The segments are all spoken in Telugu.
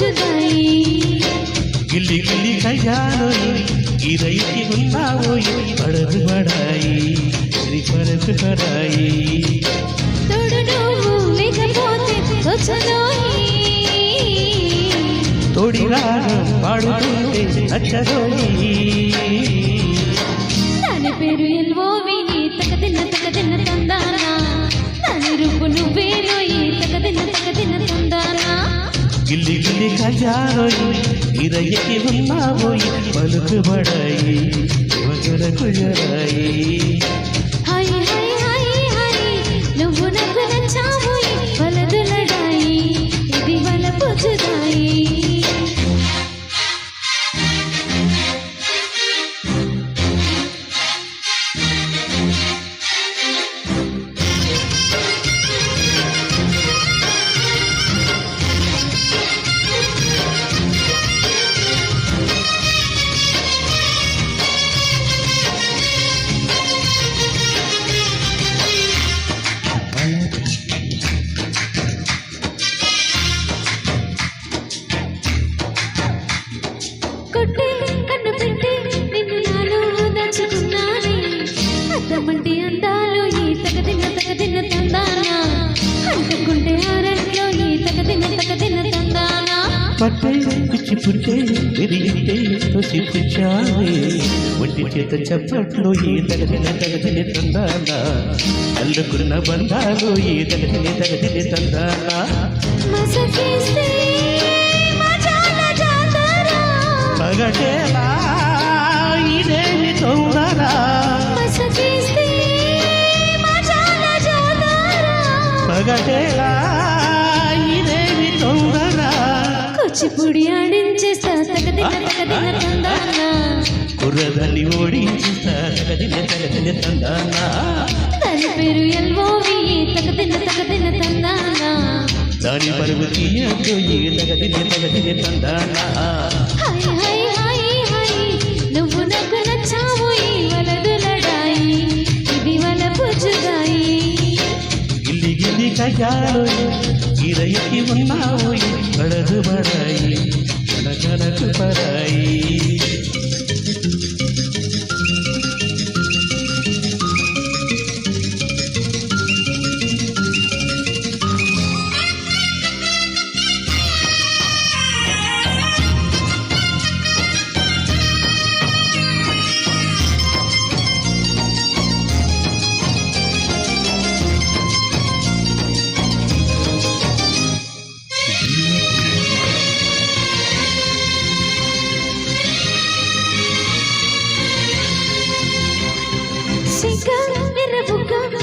పుచ్చుదాయి గిల్లి గిల్లి కయ్యాలోయి ఈ రైకి ఉన్నావోయి పడదు పడాయి పరసు పడాయి తోడు నువ్వు లేకపోతే తోచదోయి తోడి రాగం పాడుతుంటే నచ్చదోయి దాని పేరు ఎల్వోవి తకదిన్న తందానా దాని రూపు నువ్వేలోయి తకదిన్న తందానా గిల్లి గిల్లి కయ్యాలోయి ఈ రైకి ఉన్నావోయి పలుకు పడాయి యువకులకు జరాయి హాయ్ హాయ్ హాయ్ హాయ్ నువ్వు నాకు నచ్చావోయి వలదులడాయి ఇది వల పుచ్చుదాయి కొట్టే కన్ను పెట్టి నిన్ను నాలో దాచుకున్నానే అద్దమంటి అందాలు ఈ తగదిన్న తందానా అంటుకుంటే ఆరంలో ఈ తగదిన్న తందానా పట్టే పిచ్చి పుట్టే విరిగితే తోసి పుచ్చావే ఒంటి చేత చప్పట్లో ఈ తగదిన తందానా అల్లుకున్న బంధాలు ఈ తగదిన తందానా మసకేస్తే పగటేలా ఇదేమి తొందరా మసకేస్తే పగటేలా ఇదేమి తొందరా కూచిపూడి ఆడించేస్తా తగదిన తందానా కుర్రదని ఓడించేస్తా తగదిన తందానా దాని పేరు ఎల్వోవి తగదిన తందానా దాని పరుగు తీయద్దు ఈ తగదిన తందానా హాయ్ హాయ్ హాయ్ హాయ్ నువ్వు నాకు నచ్చావోయి వలదులడాయి ఇది వల పుచ్చుదాయి గిల్లి గిల్లి కయ్యాలోయి ఈ రైకి ఉన్నావోయి పడదు పడాయి కనకనకు పరాయి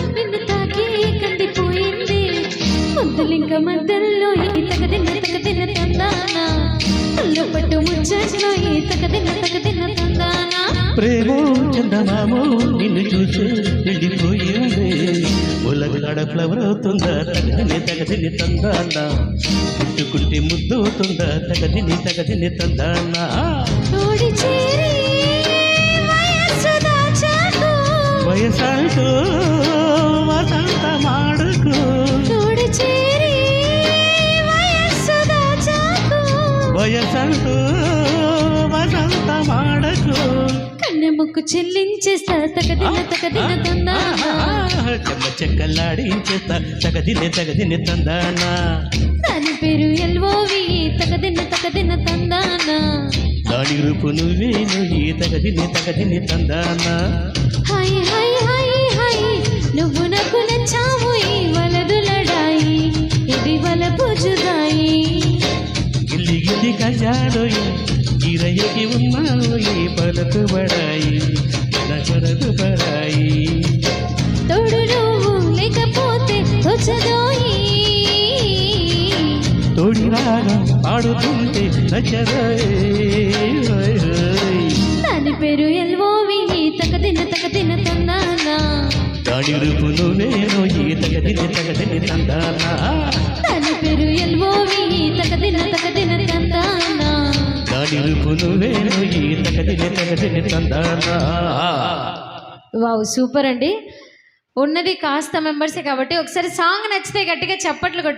నిన్ను తాకి కందిపోయింది ముద్దలింక మధ్యలో ఈ తగదిన తందానా అల్లు పట్టు ముచ్చట్లో ఈ తగదిన తందానా ప్రేమో చందమామో నిన్ను చూసి వెళ్ళిపోయింది ఉలగలాడ ఫ్లవర్ అవుతుందా తగదిని తందానా పుట్టుకుంటే ముద్దవుతుందా తగదిని తందానా తోడి చేరి వయసంటూ వసంత మాడుకు తోడి చేరి వయసంటూ వసంత మాడకు కన్నె ముక్కు చెల్లించేస్తా తగదిన తందానా చెమ్మ చెక్కలాడించేస్తా తగదిని తందానా దాని పేరు ఎల్వోవి తగదిన తందానా దాని రూపు నువ్వేను ఈ తగదిని తందానా హాయ్ హాయ్ హాయ్ హాయ్ నువ్వు నాకు నచ్చావోయి వలదులడాయి ఇది వల పుచ్చుదాయి గిల్లి గిల్లి కయ్యాలోయి ఈ రైకి ఉన్నావోయి పలుకు పడాయి నగరకు పడాయి తోడు నువ్వు లేకపోతే తోచదోయి తోడి రాగం పాడుతుంటే నచ్చదోయ్ దాని పేరు ఎల్వోవి తగదిన తందానా దాని రూపు నువ్వేను ఈ తగదిని తందానా దాని పేరు ఎల్వోవి తగదిన తందానా దాని రూపు నువ్వేను ఈ తగదిని తందానా వావ్ సూపర్ అండి. ఉన్నది కాస్త మెంబర్సే కాబట్టి ఒకసారి సాంగ్ నచ్చితే గట్టిగా చప్పట్లు కొట్టు.